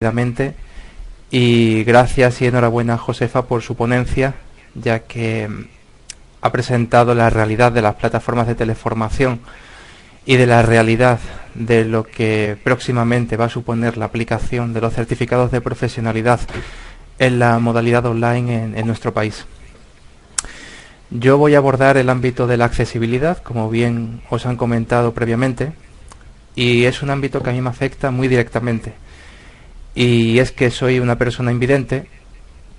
rápidamente. Y gracias y enhorabuena a Josefa por su ponencia, ya que ha presentado la realidad de las plataformas de teleformación y de la realidad de lo que próximamente va a suponer la aplicación de los certificados de profesionalidad en la modalidad online en nuestro país. Yo voy a abordar el ámbito de la accesibilidad, como bien os han comentado previamente, y es un ámbito que a mí me afecta muy directamente. Y es que soy una persona invidente,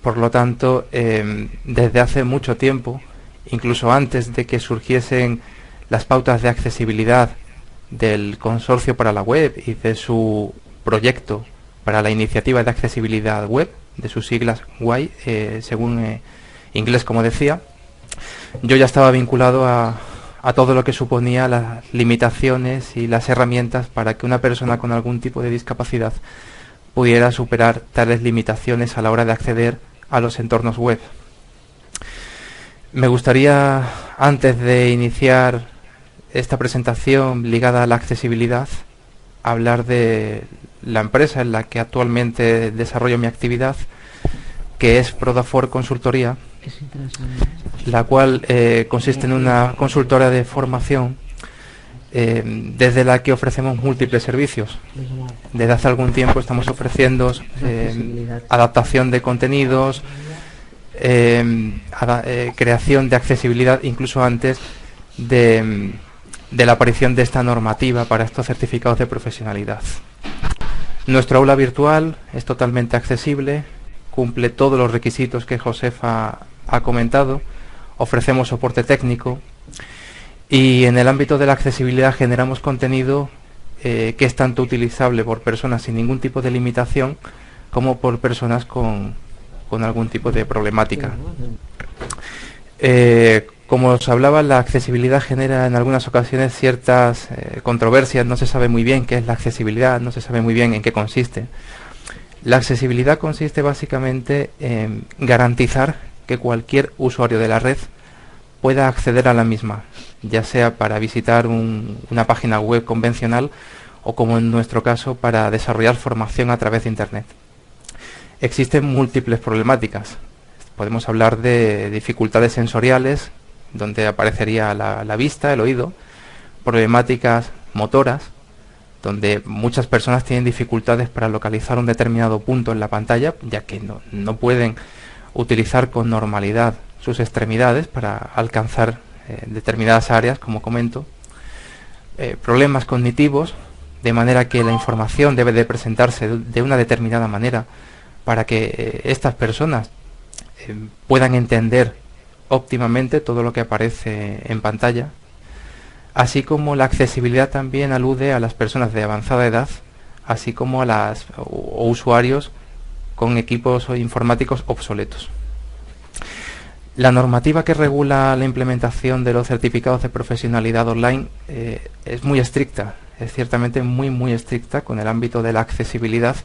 por lo tanto, desde hace mucho tiempo, incluso antes de que surgiesen las pautas de accesibilidad del Consorcio para la Web y de su proyecto para la Iniciativa de Accesibilidad Web, de sus siglas WAI, según inglés, como decía, yo ya estaba vinculado a todo lo que suponía las limitaciones y las herramientas para que una persona con algún tipo de discapacidad pudiera superar tales limitaciones a la hora de acceder a los entornos web. Me gustaría, antes de iniciar esta presentación ligada a la accesibilidad, hablar de la empresa en la que actualmente desarrollo mi actividad, que es Prodafor Consultoría, la cual consiste en una consultora de formación desde la que ofrecemos múltiples servicios. Desde hace algún tiempo estamos ofreciendo adaptación de contenidos, creación de accesibilidad, incluso antes de la aparición de esta normativa para estos certificados de profesionalidad. Nuestro aula virtual es totalmente accesible, cumple todos los requisitos que Josefa ha comentado, ofrecemos soporte técnico y en el ámbito de la accesibilidad generamos contenido que es tanto utilizable por personas sin ningún tipo de limitación como por personas con algún tipo de problemática. Como os hablaba, la accesibilidad genera en algunas ocasiones ciertas controversias, no se sabe muy bien qué es la accesibilidad, no se sabe muy bien en qué consiste. La accesibilidad consiste básicamente en garantizar que cualquier usuario de la red pueda acceder a la misma, ya sea para visitar una página web convencional o, como en nuestro caso, para desarrollar formación a través de Internet. Existen múltiples problemáticas. Podemos hablar de dificultades sensoriales, donde aparecería la vista, el oído, problemáticas motoras, donde muchas personas tienen dificultades para localizar un determinado punto en la pantalla, ya que no pueden utilizar con normalidad sus extremidades para alcanzar determinadas áreas, como comento. Problemas cognitivos, de manera que la información debe de presentarse de una determinada manera para que estas personas puedan entender óptimamente todo lo que aparece en pantalla, así como la accesibilidad también alude a las personas de avanzada edad, así como a usuarios con equipos informáticos obsoletos. La normativa que regula la implementación de los certificados de profesionalidad online es muy estricta, es ciertamente muy estricta con el ámbito de la accesibilidad,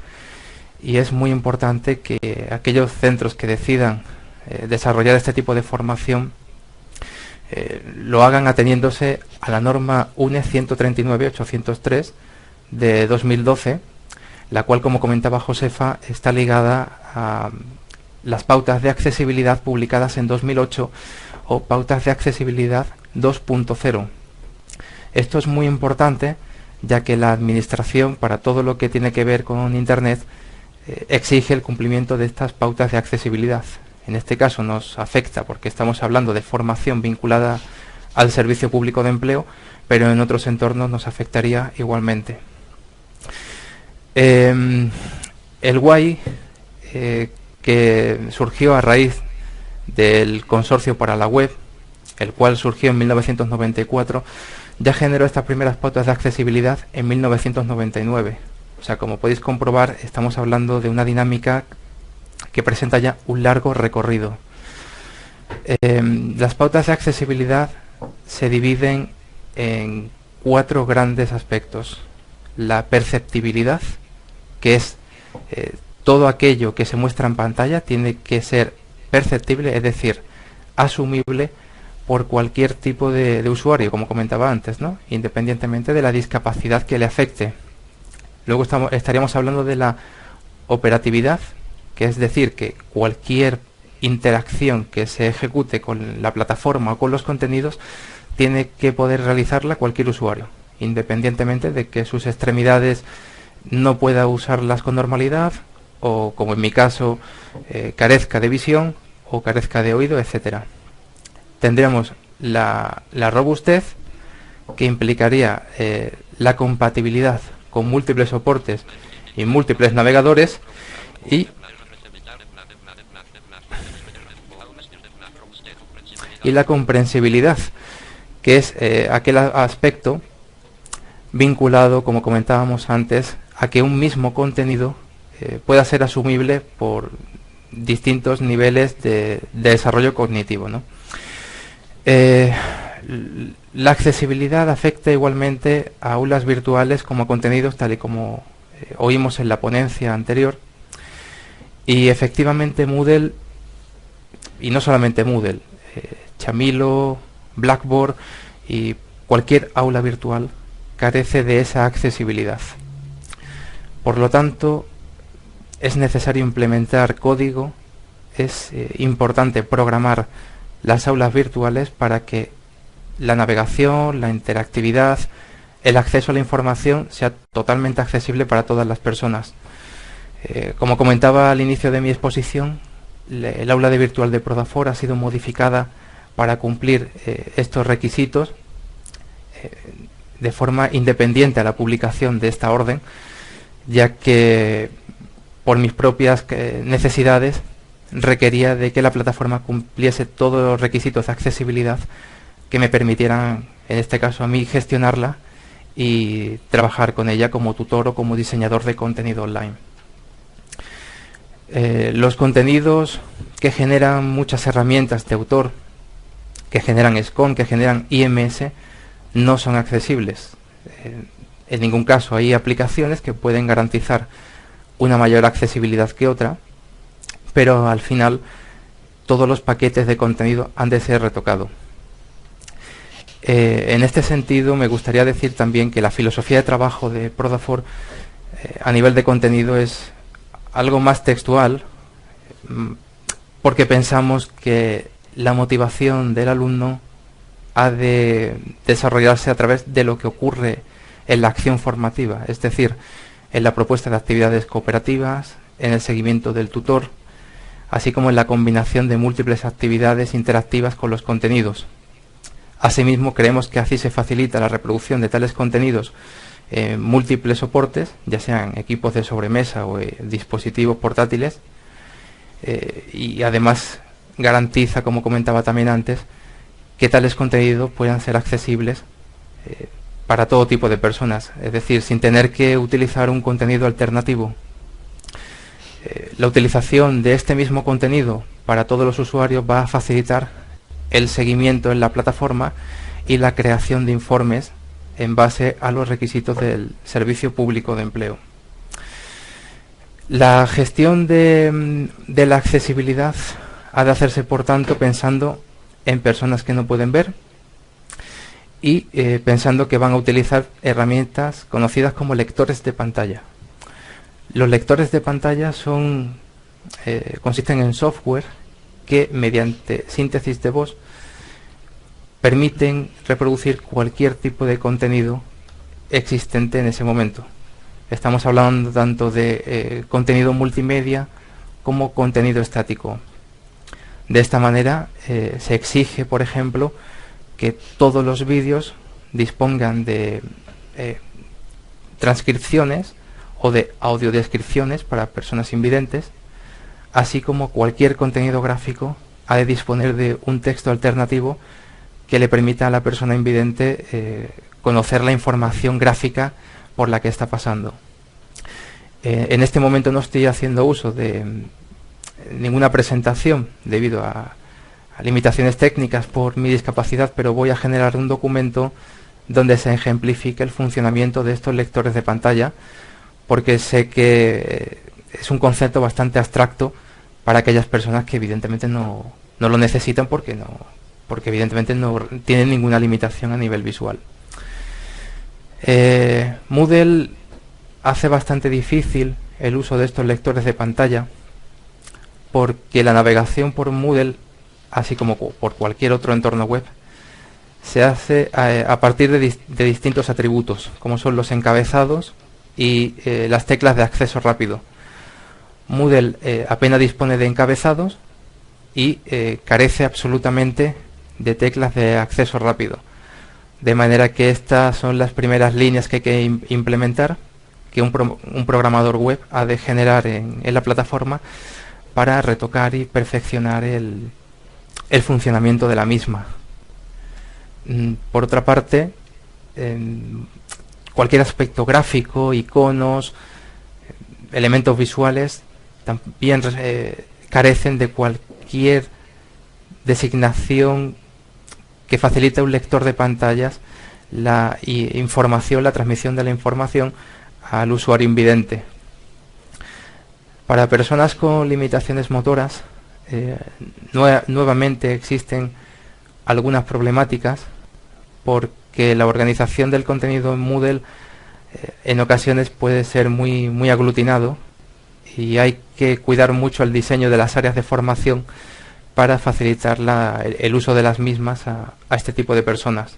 y es muy importante que aquellos centros que decidan desarrollar este tipo de formación lo hagan ateniéndose a la norma UNE 139.803 de 2012, la cual, como comentaba Josefa, está ligada a las pautas de accesibilidad publicadas en 2008 o pautas de accesibilidad 2.0. Esto es muy importante, ya que la administración, para todo lo que tiene que ver con Internet, exige el cumplimiento de estas pautas de accesibilidad. En este caso nos afecta porque estamos hablando de formación vinculada al servicio público de empleo, pero en otros entornos nos afectaría igualmente. El WAI, que surgió a raíz del Consorcio para la Web, el cual surgió en 1994, ya generó estas primeras pautas de accesibilidad en 1999. O sea, como podéis comprobar, estamos hablando de una dinámica que presenta ya un largo recorrido. Las pautas de accesibilidad se dividen en 4 grandes aspectos. La perceptibilidad, que es todo aquello que se muestra en pantalla tiene que ser perceptible, es decir, asumible por cualquier tipo de usuario, como comentaba antes, ¿no? Independientemente de la discapacidad que le afecte. Luego estaríamos hablando de la operatividad, que es decir, que cualquier interacción que se ejecute con la plataforma o con los contenidos tiene que poder realizarla cualquier usuario, independientemente de que sus extremidades no pueda usarlas con normalidad, o como en mi caso carezca de visión o carezca de oído, etcétera. Tendríamos la robustez, que implicaría la compatibilidad con múltiples soportes y múltiples navegadores, y la comprensibilidad, que es aquel aspecto vinculado, como comentábamos antes, a que un mismo contenido pueda ser asumible por distintos niveles de desarrollo cognitivo, ¿no? La accesibilidad afecta igualmente a aulas virtuales como a contenidos, tal y como oímos en la ponencia anterior, y efectivamente Moodle, y no solamente Moodle, Chamilo, Blackboard y cualquier aula virtual carece de esa accesibilidad. Por lo tanto, es necesario implementar código, es importante programar las aulas virtuales para que la navegación, la interactividad, el acceso a la información sea totalmente accesible para todas las personas. Como comentaba al inicio de mi exposición, el aula de virtual de Prodafor ha sido modificada para cumplir estos requisitos de forma independiente a la publicación de esta orden, ya que por mis propias necesidades requería de que la plataforma cumpliese todos los requisitos de accesibilidad que me permitieran, en este caso a mí, gestionarla y trabajar con ella como tutor o como diseñador de contenido online. Los contenidos que generan muchas herramientas de autor, que generan SCORM, que generan IMS, no son accesibles. En ningún caso. Hay aplicaciones que pueden garantizar una mayor accesibilidad que otra, pero al final todos los paquetes de contenido han de ser retocados. En este sentido, me gustaría decir también que la filosofía de trabajo de Prodafor a nivel de contenido es algo más textual, porque pensamos que la motivación del alumno ha de desarrollarse a través de lo que ocurre en la acción formativa, es decir, en la propuesta de actividades cooperativas, en el seguimiento del tutor, así como en la combinación de múltiples actividades interactivas con los contenidos. Asimismo, creemos que así se facilita la reproducción de tales contenidos en múltiples soportes, ya sean equipos de sobremesa o dispositivos portátiles, y además garantiza, como comentaba también antes, que tales contenidos puedan ser accesibles para todo tipo de personas, es decir, sin tener que utilizar un contenido alternativo. La utilización de este mismo contenido para todos los usuarios va a facilitar el seguimiento en la plataforma y la creación de informes en base a los requisitos del Servicio Público de Empleo. La gestión de la accesibilidad ha de hacerse, por tanto, pensando en personas que no pueden ver y pensando que van a utilizar herramientas conocidas como lectores de pantalla. Los lectores de pantalla consisten en software que, mediante síntesis de voz, permiten reproducir cualquier tipo de contenido existente en ese momento. Estamos hablando tanto de contenido multimedia como contenido estático. De esta manera se exige, por ejemplo, que todos los vídeos dispongan de transcripciones o de audiodescripciones para personas invidentes, así como cualquier contenido gráfico ha de disponer de un texto alternativo que le permita a la persona invidente conocer la información gráfica por la que está pasando. En este momento no estoy haciendo uso de ninguna presentación debido a limitaciones técnicas por mi discapacidad, pero voy a generar un documento donde se ejemplifique el funcionamiento de estos lectores de pantalla, porque sé que es un concepto bastante abstracto para aquellas personas que evidentemente no lo necesitan, porque evidentemente no tienen ninguna limitación a nivel visual. Moodle hace bastante difícil el uso de estos lectores de pantalla porque la navegación por Moodle, así como por cualquier otro entorno web, se hace a partir de distintos atributos, como son los encabezados y las teclas de acceso rápido. Moodle apenas dispone de encabezados y carece absolutamente de teclas de acceso rápido. De manera que estas son las primeras líneas que hay que implementar, que un programador web ha de generar en la plataforma para retocar y perfeccionar el funcionamiento de la misma. Por otra parte, cualquier aspecto gráfico, iconos, elementos visuales, también carecen de cualquier designación que facilite a un lector de pantallas la transmisión de la información al usuario invidente. Para personas con limitaciones motoras, nuevamente existen algunas problemáticas, porque la organización del contenido en Moodle en ocasiones puede ser muy aglutinado y hay que cuidar mucho el diseño de las áreas de formación para facilitar el uso de las mismas a este tipo de personas.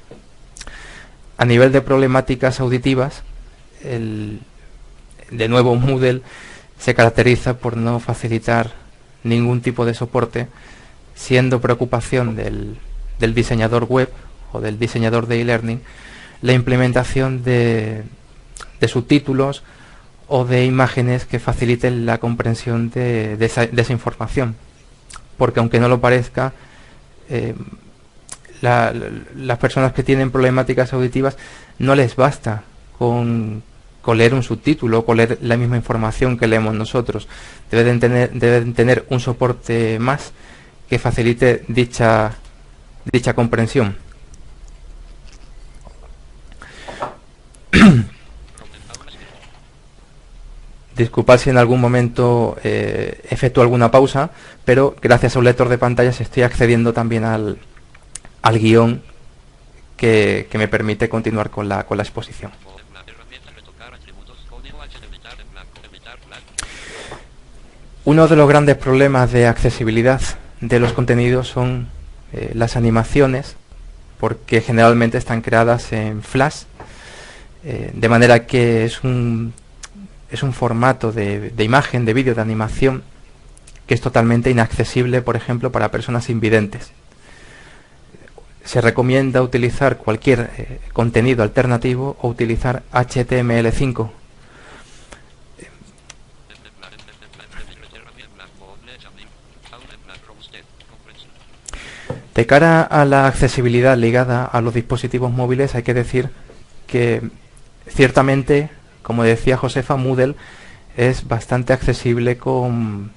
A nivel de problemáticas auditivas, de nuevo Moodle se caracteriza por no facilitar ningún tipo de soporte, siendo preocupación del diseñador web o del diseñador de e-learning la implementación de subtítulos o de imágenes que faciliten la comprensión de esa información, porque aunque no lo parezca, las personas que tienen problemáticas auditivas no les basta con leer un subtítulo o con leer la misma información que leemos nosotros. Deben tener un soporte más que facilite dicha comprensión. Disculpad si en algún momento efectúo alguna pausa, pero gracias a un lector de pantallas estoy accediendo también al guión que me permite continuar con la exposición. Uno de los grandes problemas de accesibilidad de los contenidos son las animaciones, porque generalmente están creadas en Flash, de manera que es un formato de imagen, de vídeo, de animación, que es totalmente inaccesible, por ejemplo, para personas invidentes. Se recomienda utilizar cualquier contenido alternativo o utilizar HTML5. De cara a la accesibilidad ligada a los dispositivos móviles, hay que decir que ciertamente, como decía Josefa, Moodle es bastante accesible con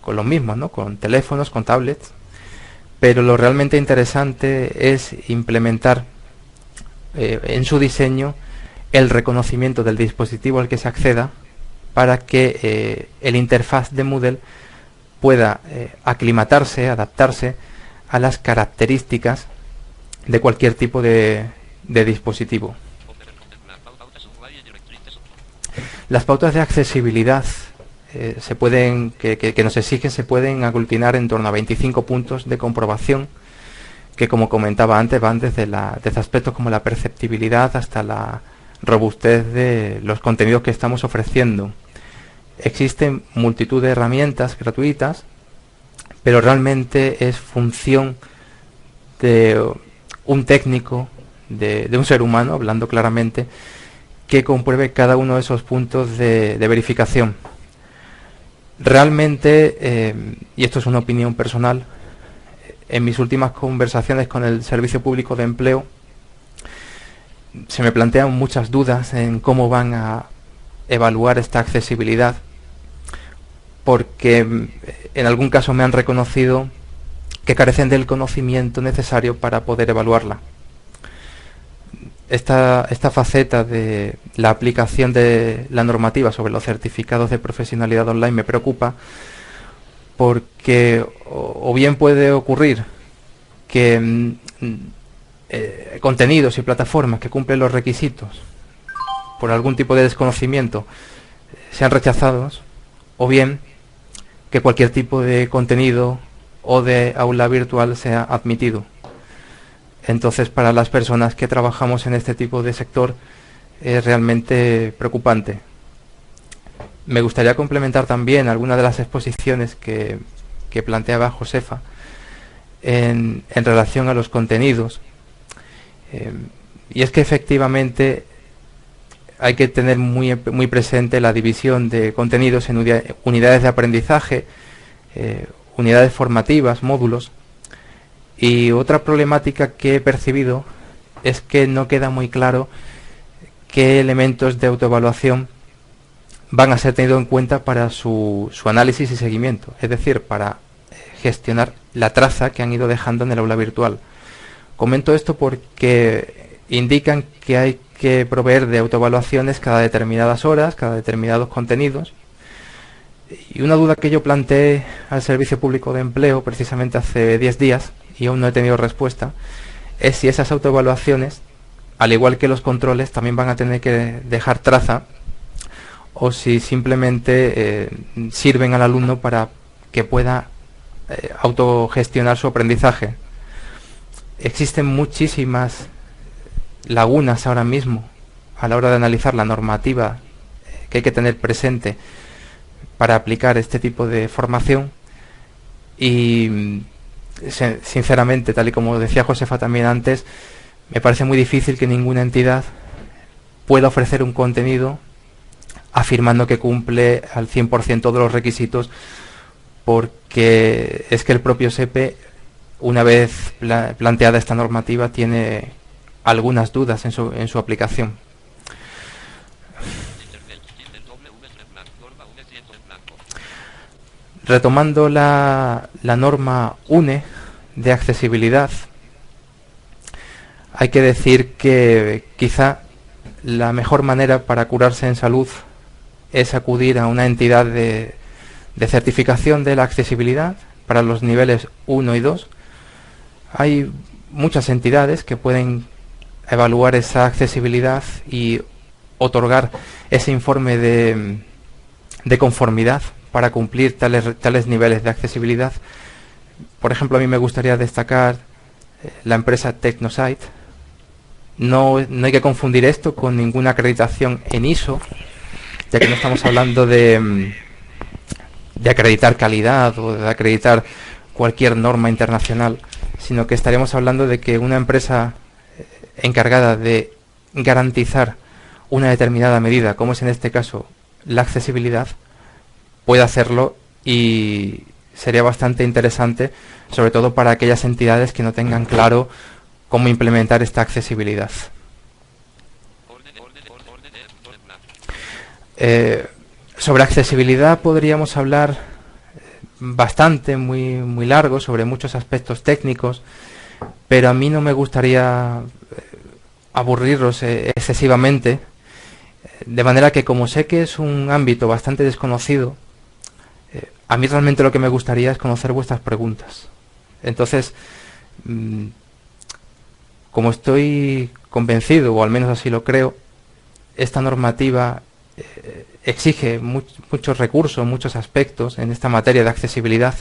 los mismos, ¿no? Con teléfonos, con tablets, pero lo realmente interesante es implementar en su diseño el reconocimiento del dispositivo al que se acceda, para que el interfaz de Moodle pueda aclimatarse, adaptarse a las características de cualquier tipo de dispositivo. Las pautas de accesibilidad que nos exigen se pueden aglutinar en torno a 25 puntos de comprobación, que, como comentaba antes, van desde aspectos como la perceptibilidad hasta la robustez de los contenidos que estamos ofreciendo. Existen multitud de herramientas gratuitas, pero realmente es función de un técnico, de un ser humano, hablando claramente, que compruebe cada uno de esos puntos de verificación. Realmente, y esto es una opinión personal, en mis últimas conversaciones con el Servicio Público de Empleo se me plantean muchas dudas en cómo van a evaluar esta accesibilidad, porque en algún caso me han reconocido que carecen del conocimiento necesario para poder evaluarla. Esta faceta de la aplicación de la normativa sobre los certificados de profesionalidad online me preocupa, porque o bien puede ocurrir que contenidos y plataformas que cumplen los requisitos por algún tipo de desconocimiento sean rechazados, o bien que cualquier tipo de contenido o de aula virtual sea admitido. Entonces, para las personas que trabajamos en este tipo de sector es realmente preocupante. Me gustaría complementar también algunas de las exposiciones que planteaba Josefa en relación a los contenidos. Y es que efectivamente hay que tener muy presente la división de contenidos en unidades de aprendizaje, unidades formativas, módulos. Y otra problemática que he percibido es que no queda muy claro qué elementos de autoevaluación van a ser tenidos en cuenta para su análisis y seguimiento, es decir, para gestionar la traza que han ido dejando en el aula virtual. Comento esto porque indican que hay que proveer de autoevaluaciones cada determinadas horas, cada determinados contenidos. Y una duda que yo planteé al Servicio Público de Empleo precisamente hace 10 días y aún no he tenido respuesta, es si esas autoevaluaciones, al igual que los controles, también van a tener que dejar traza o si simplemente sirven al alumno para que pueda autogestionar su aprendizaje. Existen muchísimas lagunas ahora mismo a la hora de analizar la normativa que hay que tener presente para aplicar este tipo de formación y sinceramente, tal y como decía Josefa también antes, me parece muy difícil que ninguna entidad pueda ofrecer un contenido afirmando que cumple al 100% de los requisitos, porque es que el propio SEPE, una vez planteada esta normativa, tiene algunas dudas en su aplicación. Retomando la norma UNE de accesibilidad, hay que decir que quizá la mejor manera para curarse en salud es acudir a una entidad de certificación de la accesibilidad para los niveles 1 y 2. Hay muchas entidades que pueden evaluar esa accesibilidad y otorgar ese informe de conformidad para cumplir tales niveles de accesibilidad. Por ejemplo, a mí me gustaría destacar la empresa Technosite. No hay que confundir esto con ninguna acreditación en ISO, ya que no estamos hablando de acreditar calidad o de acreditar cualquier norma internacional, sino que estaríamos hablando de que una empresa encargada de garantizar una determinada medida, como es en este caso la accesibilidad, puede hacerlo, y sería bastante interesante, sobre todo para aquellas entidades que no tengan claro cómo implementar esta accesibilidad. Sobre accesibilidad podríamos hablar bastante, muy largo, sobre muchos aspectos técnicos, pero a mí no me gustaría aburrirlos excesivamente, de manera que, como sé que es un ámbito bastante desconocido, a mí realmente lo que me gustaría es conocer vuestras preguntas. Entonces, como estoy convencido, o al menos así lo creo, esta normativa exige muchos recursos, muchos aspectos en esta materia de accesibilidad.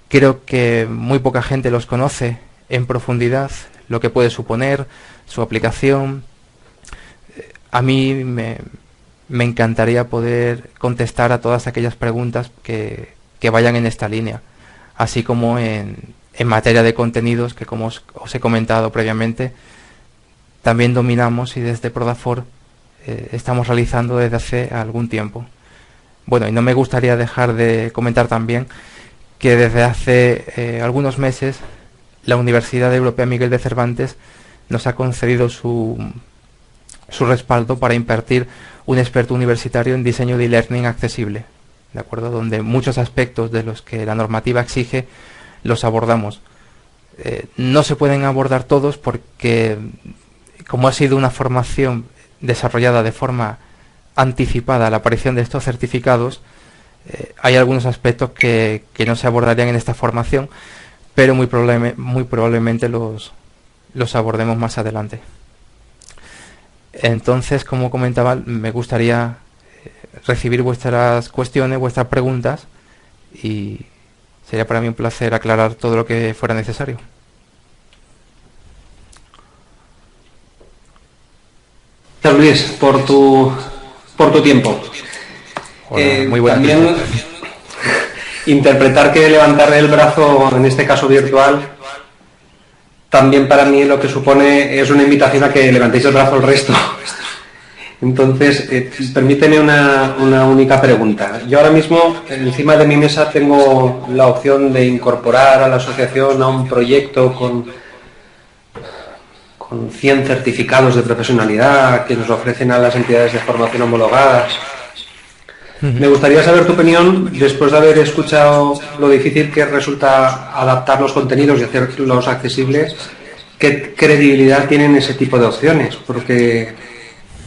Creo que muy poca gente los conoce en profundidad, lo que puede suponer, su aplicación. A mí me encantaría poder contestar a todas aquellas preguntas que vayan en esta línea, así como en materia de contenidos que, como os he comentado previamente, también dominamos y desde Prodafor estamos realizando desde hace algún tiempo. Bueno, y no me gustaría dejar de comentar también que desde hace algunos meses la Universidad Europea Miguel de Cervantes nos ha concedido su respaldo para impartir un experto universitario en diseño de e-learning accesible, ¿de acuerdo? Donde muchos aspectos de los que la normativa exige los abordamos. No se pueden abordar todos porque, como ha sido una formación desarrollada de forma anticipada a la aparición de estos certificados, hay algunos aspectos que no se abordarían en esta formación, pero muy probablemente los abordemos más adelante. Entonces, como comentaba, me gustaría recibir vuestras cuestiones, vuestras preguntas, y sería para mí un placer aclarar todo lo que fuera necesario. Gracias, Luis, por tu tiempo. Hola, muy buenas también noches. interpretar que levantar el brazo, en este caso virtual, también para mí lo que supone es una invitación a que levantéis el brazo el resto. Entonces, permíteme una única pregunta. Yo ahora mismo, encima de mi mesa, tengo la opción de incorporar a la asociación a un proyecto con 100 certificados de profesionalidad que nos ofrecen a las entidades de formación homologadas. Me gustaría saber tu opinión, después de haber escuchado lo difícil que resulta adaptar los contenidos y hacerlos accesibles, ¿qué credibilidad tienen ese tipo de opciones? Porque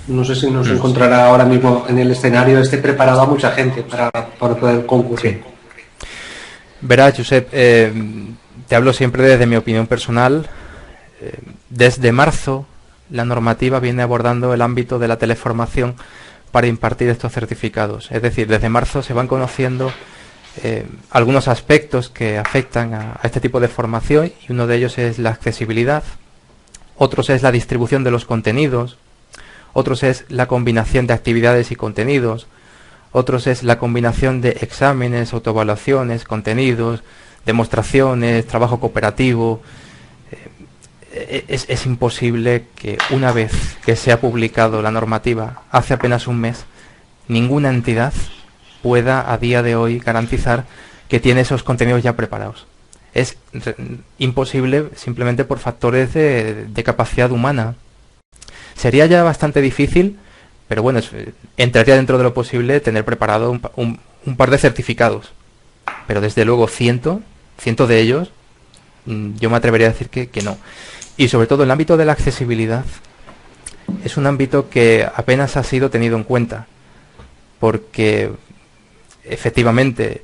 no sé si nos encontrará ahora mismo en el escenario preparado a mucha gente para poder concurrir. Verás, Josep, te hablo siempre desde mi opinión personal. Desde marzo, la normativa viene abordando el ámbito de la teleformación para impartir estos certificados. Es decir, desde marzo se van conociendo algunos aspectos que afectan a este tipo de formación, y uno de ellos es la accesibilidad, otros es la distribución de los contenidos, otros es la combinación de actividades y contenidos, otros es la combinación de exámenes, autoevaluaciones, contenidos, demostraciones, trabajo cooperativo. Es imposible que una vez que se ha publicado la normativa hace apenas un mes, ninguna entidad pueda a día de hoy garantizar que tiene esos contenidos ya preparados. Es imposible simplemente por factores de capacidad humana. Sería ya bastante difícil, pero bueno, entraría dentro de lo posible tener preparado un par de certificados. Pero desde luego cientos de ellos, yo me atrevería a decir que no. Y sobre todo el ámbito de la accesibilidad es un ámbito que apenas ha sido tenido en cuenta, porque efectivamente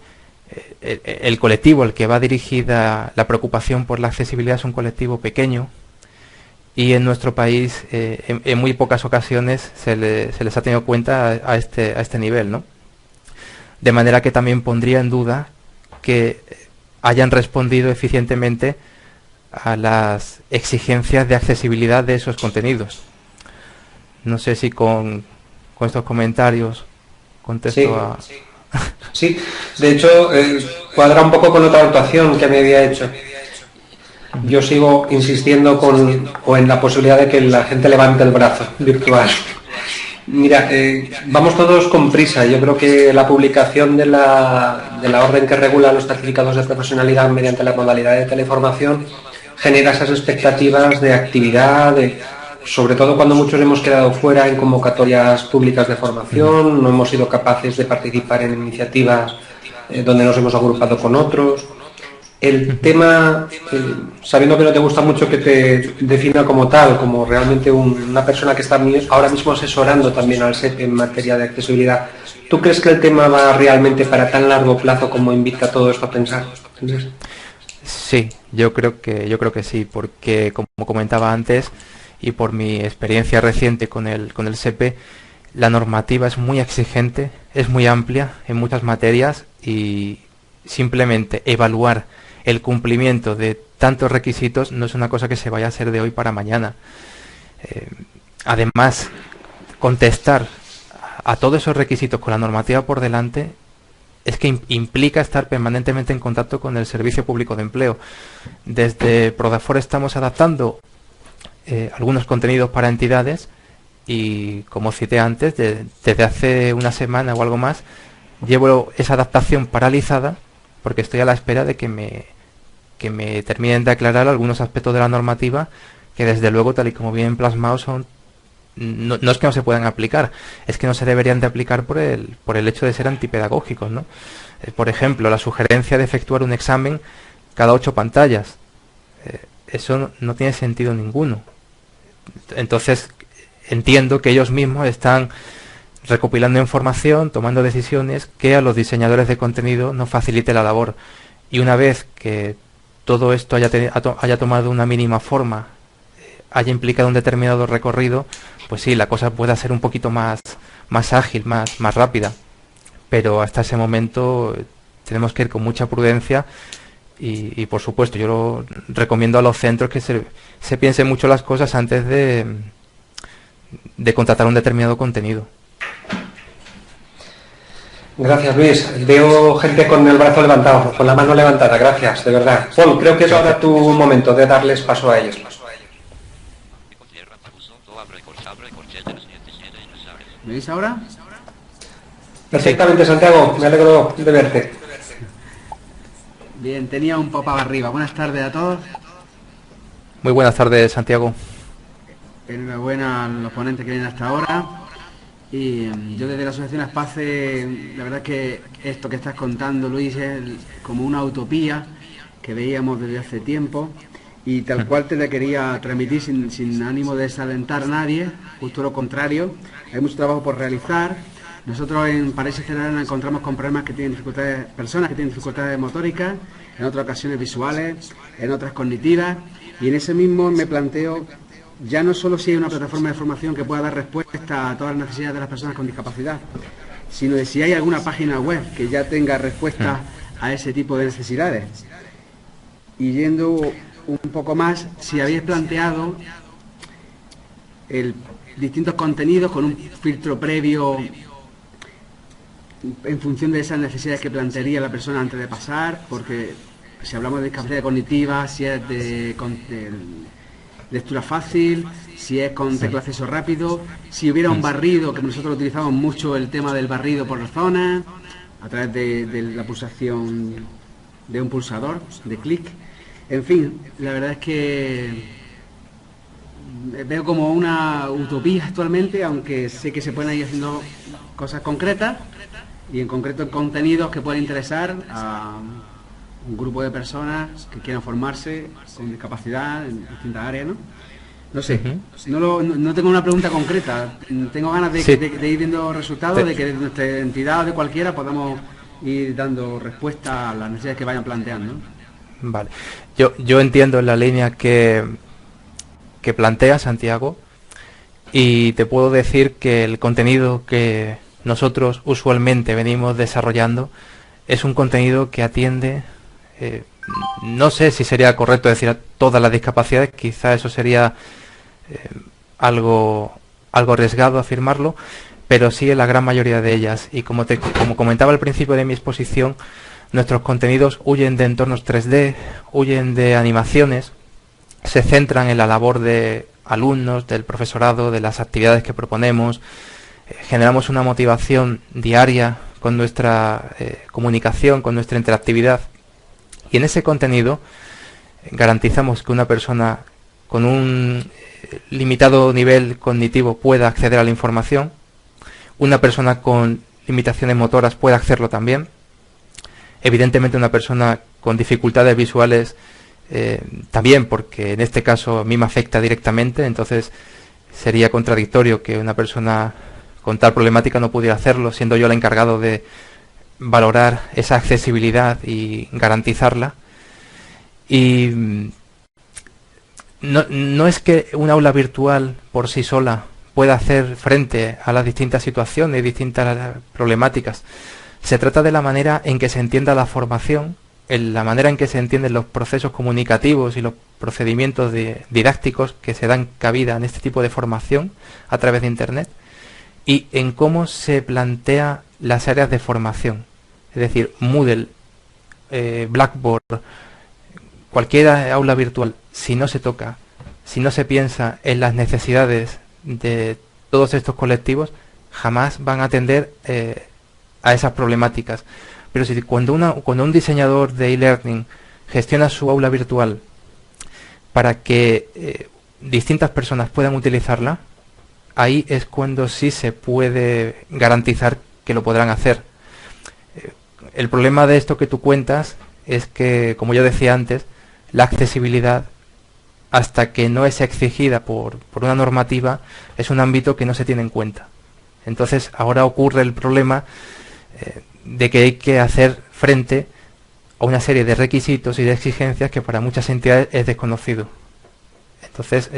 el colectivo al que va dirigida la preocupación por la accesibilidad es un colectivo pequeño, y en nuestro país en muy pocas ocasiones se les ha tenido cuenta a este nivel, ¿no? De manera que también pondría en duda que hayan respondido eficientemente a las exigencias de accesibilidad de esos contenidos. No sé si con estos comentarios contesto Sí, de hecho cuadra un poco con otra actuación que me había hecho. Yo sigo insistiendo en la posibilidad de que la gente levante el brazo virtual. Mira, vamos todos con prisa. Yo creo que la publicación de la orden que regula los certificados de profesionalidad mediante la modalidad de teleformación genera esas expectativas de actividad, sobre todo cuando muchos hemos quedado fuera en convocatorias públicas de formación, no hemos sido capaces de participar en iniciativas donde nos hemos agrupado con otros. El tema, sabiendo que no te gusta mucho que te defina como tal, como realmente una persona que está ahora mismo asesorando también al SEP en materia de accesibilidad, ¿tú crees que el tema va realmente para tan largo plazo como invita todo esto a pensar? ¿Entiendes? Sí, yo creo que sí, porque como comentaba antes, y por mi experiencia reciente con el SEPE, la normativa es muy exigente, es muy amplia en muchas materias, y simplemente evaluar el cumplimiento de tantos requisitos no es una cosa que se vaya a hacer de hoy para mañana. Además, contestar a todos esos requisitos con la normativa por delante es que implica estar permanentemente en contacto con el Servicio Público de Empleo. Desde Prodafor estamos adaptando algunos contenidos para entidades, y como cité antes, desde hace una semana o algo más, llevo esa adaptación paralizada porque estoy a la espera de que me terminen de aclarar algunos aspectos de la normativa que, desde luego, tal y como vienen plasmados, no es que no se puedan aplicar, es que no se deberían de aplicar por el hecho de ser antipedagógicos, ¿no? Por ejemplo, la sugerencia de efectuar un examen cada 8 pantallas. Eso no tiene sentido ninguno. Entonces, entiendo que ellos mismos están recopilando información, tomando decisiones que a los diseñadores de contenido nos facilite la labor. Y una vez que todo esto haya tomado una mínima forma, haya implicado un determinado recorrido, pues sí, la cosa pueda ser un poquito más más ágil, más rápida. Pero hasta ese momento tenemos que ir con mucha prudencia y por supuesto yo lo recomiendo a los centros que se piensen mucho las cosas antes de contratar un determinado contenido. Gracias, Luis. Veo gente con el brazo levantado, con la mano levantada. Gracias, de verdad. Paul, creo que es ahora tu momento de darles paso a ellos. ¿Me veis ahora? Perfectamente, Santiago. Me alegro de verte. Bien, tenía un pop-up arriba. Buenas tardes a todos. Muy buenas tardes, Santiago. Enhorabuena a los ponentes que vienen hasta ahora. Y yo desde la Asociación Aspace, la verdad es que esto que estás contando, Luis, es como una utopía que veíamos desde hace tiempo y tal cual te la quería transmitir sin ánimo de desalentar a nadie, justo lo contrario. Hay mucho trabajo por realizar. Nosotros en Parálisis Cerebral nos encontramos con problemas que tienen dificultades, personas que tienen dificultades motóricas, en otras ocasiones visuales, en otras cognitivas, y en ese mismo me planteo ya no solo si hay una plataforma de formación que pueda dar respuesta a todas las necesidades de las personas con discapacidad, sino de si hay alguna página web que ya tenga respuesta a ese tipo de necesidades. Y yendo un poco más, si habéis planteado distintos contenidos con un filtro previo en función de esas necesidades que plantearía la persona antes de pasar, porque si hablamos de discapacidad cognitiva, si es de lectura fácil, si es con tecla acceso rápido, si hubiera un barrido, que nosotros utilizamos mucho el tema del barrido por zonas, a través de la pulsación de un pulsador, de clic. En fin, la verdad es que veo como una utopía actualmente, aunque sé que se pueden ir haciendo cosas concretas, y en concreto en contenidos que pueden interesar a un grupo de personas que quieran formarse con discapacidad en distintas áreas, ¿no? No sé, no tengo una pregunta concreta, tengo ganas de ir viendo resultados, de que de nuestra entidad o de cualquiera podamos ir dando respuesta a las necesidades que vayan planteando, ¿no? Vale, yo entiendo la línea que plantea Santiago y te puedo decir que el contenido que nosotros usualmente venimos desarrollando es un contenido que atiende, no sé si sería correcto decir a todas las discapacidades, quizá eso sería algo arriesgado afirmarlo, pero sí en la gran mayoría de ellas. Y como comentaba al principio de mi exposición, nuestros contenidos huyen de entornos 3D, huyen de animaciones, se centran en la labor de alumnos, del profesorado, de las actividades que proponemos, generamos una motivación diaria con nuestra comunicación, con nuestra interactividad, y en ese contenido garantizamos que una persona con un limitado nivel cognitivo pueda acceder a la información, una persona con limitaciones motoras pueda hacerlo también, evidentemente una persona con dificultades visuales también, porque en este caso a mí me afecta directamente, entonces sería contradictorio que una persona con tal problemática no pudiera hacerlo, siendo yo el encargado de valorar esa accesibilidad y garantizarla. Y no es que un aula virtual por sí sola pueda hacer frente a las distintas situaciones y distintas problemáticas. Se trata de la manera en que se entienda la formación, en la manera en que se entienden los procesos comunicativos y los procedimientos didácticos que se dan cabida en este tipo de formación a través de Internet, y en cómo se plantea las áreas de formación. Es decir, Moodle, Blackboard, cualquier aula virtual, si no se toca, si no se piensa en las necesidades de todos estos colectivos, jamás van a atender a esas problemáticas. Pero si cuando un diseñador de e-learning gestiona su aula virtual para que distintas personas puedan utilizarla, ahí es cuando sí se puede garantizar que lo podrán hacer. El problema de esto que tú cuentas es que, como yo decía antes, la accesibilidad, hasta que no es exigida por una normativa, es un ámbito que no se tiene en cuenta. Entonces ahora ocurre el problema de que hay que hacer frente a una serie de requisitos y de exigencias que para muchas entidades es desconocido. Entonces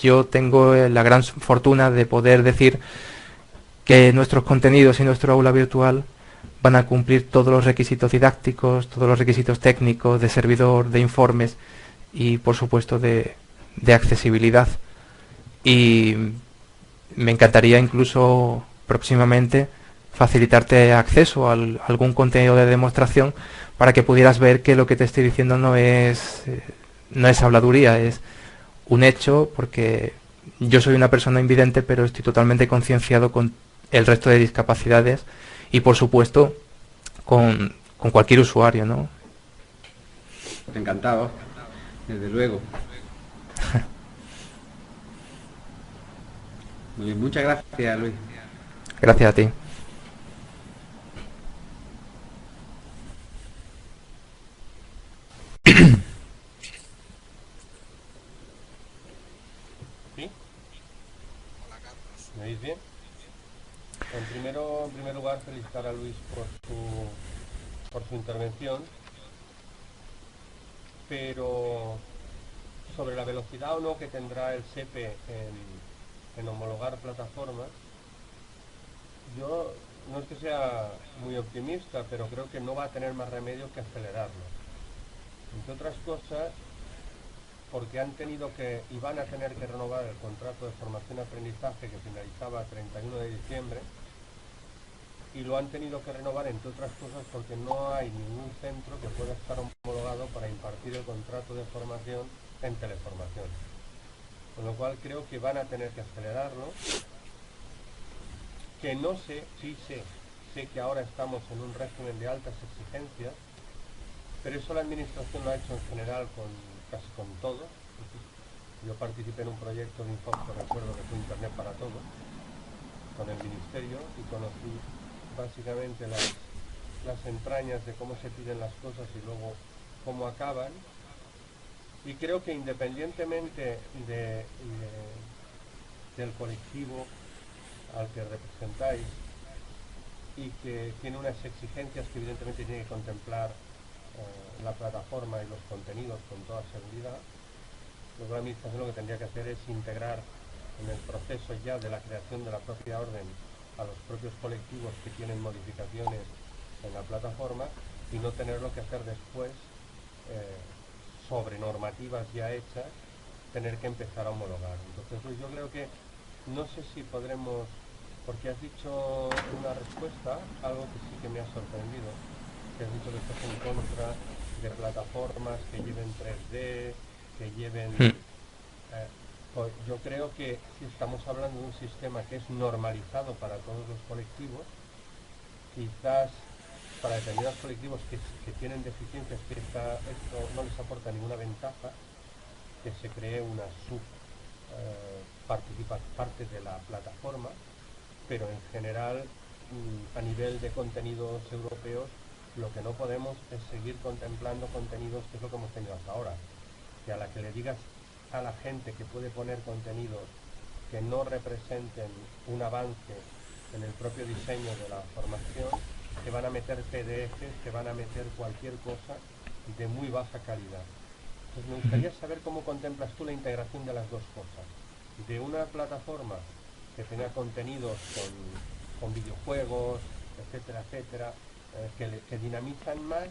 yo tengo la gran fortuna de poder decir que nuestros contenidos y nuestro aula virtual van a cumplir todos los requisitos didácticos, todos los requisitos técnicos, de servidor, de informes y por supuesto de accesibilidad. Y me encantaría incluso próximamente facilitarte acceso a algún contenido de demostración para que pudieras ver que lo que te estoy diciendo no es habladuría, es un hecho, porque yo soy una persona invidente, pero estoy totalmente concienciado con el resto de discapacidades y por supuesto con cualquier usuario, ¿no? Encantado, desde luego. Muy bien, muchas gracias, Luis. Gracias a ti. ¿Sí? ¿Me oís bien? En primer lugar, felicitar a Luis por su intervención, pero sobre la velocidad o no que tendrá el SEPE en homologar plataformas, yo no es que sea muy optimista, pero creo que no va a tener más remedio que acelerarlo. Entre otras cosas, porque han tenido que y van a tener que renovar el contrato de formación y aprendizaje que finalizaba el 31 de diciembre, y lo han tenido que renovar, entre otras cosas, porque no hay ningún centro que pueda estar homologado para impartir el contrato de formación en teleformación. Con lo cual creo que van a tener que acelerarlo, que no sé, sí sé que ahora estamos en un régimen de altas exigencias, pero eso la administración lo ha hecho en general casi con todo. Yo participé en un proyecto de Infocto, recuerdo que fue Internet para Todos, con el Ministerio, y conocí básicamente las entrañas de cómo se piden las cosas y luego cómo acaban. Y creo que independientemente del colectivo al que representáis y que tiene unas exigencias que evidentemente tiene que contemplar la plataforma y los contenidos con toda seguridad, luego la administración lo que tendría que hacer es integrar en el proceso ya de la creación de la propia orden a los propios colectivos que tienen modificaciones en la plataforma y no tenerlo que hacer después sobre normativas ya hechas, tener que empezar a homologar. Entonces pues yo creo que no sé si podremos, porque has dicho una respuesta, algo que sí que me ha sorprendido, que has dicho que estás en contra de plataformas que lleven 3D, que lleven... pues yo creo que si estamos hablando de un sistema que es normalizado para todos los colectivos, quizás para determinados colectivos que tienen deficiencias, que esto no les aporta ninguna ventaja, que se cree una parte de la plataforma, pero en general a nivel de contenidos europeos lo que no podemos es seguir contemplando contenidos, que es lo que hemos tenido hasta ahora, que a la que le digas a la gente que puede poner contenidos que no representen un avance en el propio diseño de la formación, que van a meter PDFs, que van a meter cualquier cosa de muy baja calidad. Entonces me gustaría saber cómo contemplas tú la integración de las dos cosas, de una plataforma que tenga contenidos con videojuegos, etcétera, etcétera, que dinamizan más,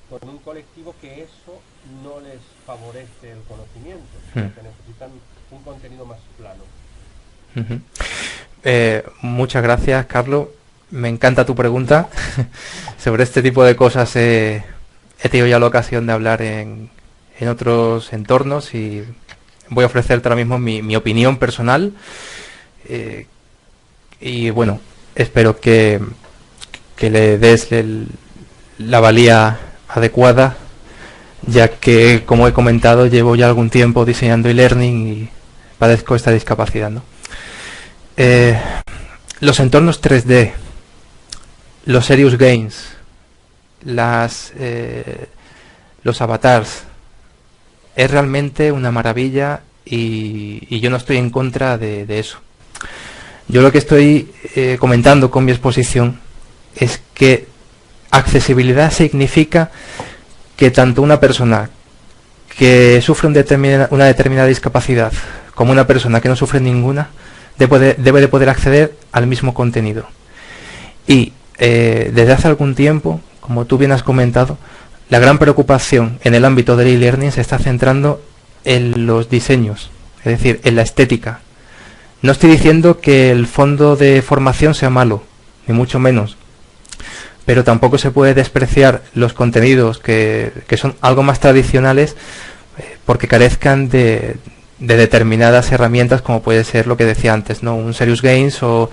con un colectivo que eso no les favorece el conocimiento, sino que necesitan un contenido más plano. Muchas gracias, Carlos. Me encanta tu pregunta. Sobre este tipo de cosas he tenido ya la ocasión de hablar en otros entornos y voy a ofrecerte ahora mismo mi opinión personal. Y bueno, espero que le des la valía adecuada, ya que, como he comentado, llevo ya algún tiempo diseñando e-learning y padezco esta discapacidad, ¿no? Los entornos 3D, los serious games, los avatars, es realmente una maravilla y yo no estoy en contra de eso. Yo lo que estoy comentando con mi exposición es que accesibilidad significa que tanto una persona que sufre una determinada discapacidad como una persona que no sufre ninguna debe de poder acceder al mismo contenido. Y desde hace algún tiempo, como tú bien has comentado, la gran preocupación en el ámbito del e-learning se está centrando en los diseños, es decir, en la estética. No estoy diciendo que el fondo de formación sea malo, ni mucho menos, pero tampoco se puede despreciar los contenidos que son algo más tradicionales porque carezcan de determinadas herramientas, como puede ser lo que decía antes, ¿no? Un Serious Games o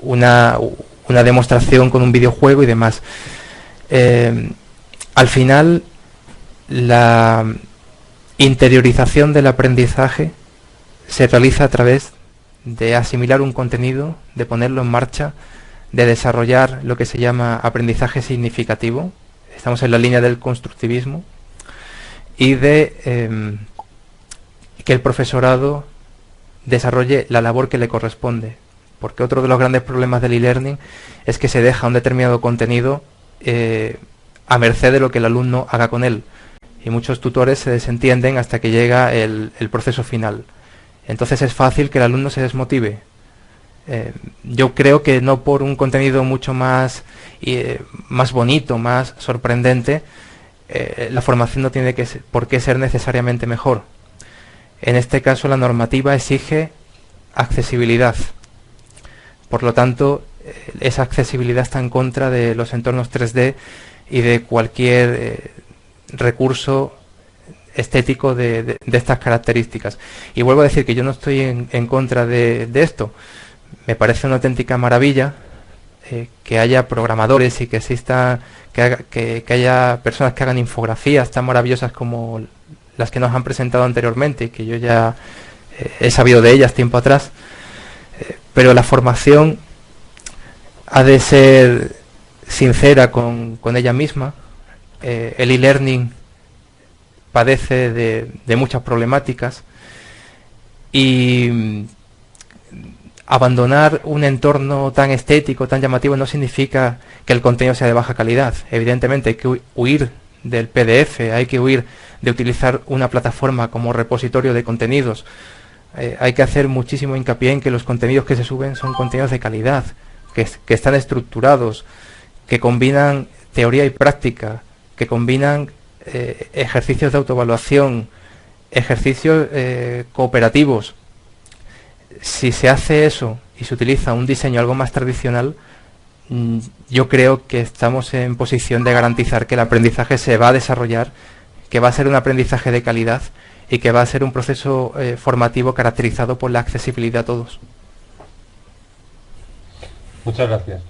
una demostración con un videojuego y demás. Al final, la interiorización del aprendizaje se realiza a través de asimilar un contenido, de ponerlo en marcha, de desarrollar lo que se llama aprendizaje significativo. Estamos en la línea del constructivismo. Y de que el profesorado desarrolle la labor que le corresponde. Porque otro de los grandes problemas del e-learning es que se deja un determinado contenido a merced de lo que el alumno haga con él. Y muchos tutores se desentienden hasta que llega el proceso final. Entonces es fácil que el alumno se desmotive. Yo creo que no por un contenido mucho más bonito, más sorprendente, la formación no tiene por qué ser necesariamente mejor. En este caso la normativa exige accesibilidad. Por lo tanto, esa accesibilidad está en contra de los entornos 3D y de cualquier recurso estético de estas características. Y vuelvo a decir que yo no estoy en contra de esto. Me parece una auténtica maravilla que haya programadores y que exista, que haya personas que hagan infografías tan maravillosas como las que nos han presentado anteriormente y que yo ya he sabido de ellas tiempo atrás. Pero la formación ha de ser sincera con ella misma. El e-learning padece de muchas problemáticas y abandonar un entorno tan estético, tan llamativo, no significa que el contenido sea de baja calidad. Evidentemente hay que huir del PDF, hay que huir de utilizar una plataforma como repositorio de contenidos. Hay que hacer muchísimo hincapié en que los contenidos que se suben son contenidos de calidad, que están estructurados, que combinan teoría y práctica, que combinan ejercicios de autoevaluación, ejercicios cooperativos. Si se hace eso y se utiliza un diseño algo más tradicional, yo creo que estamos en posición de garantizar que el aprendizaje se va a desarrollar, que va a ser un aprendizaje de calidad y que va a ser un proceso formativo caracterizado por la accesibilidad a todos. Muchas gracias.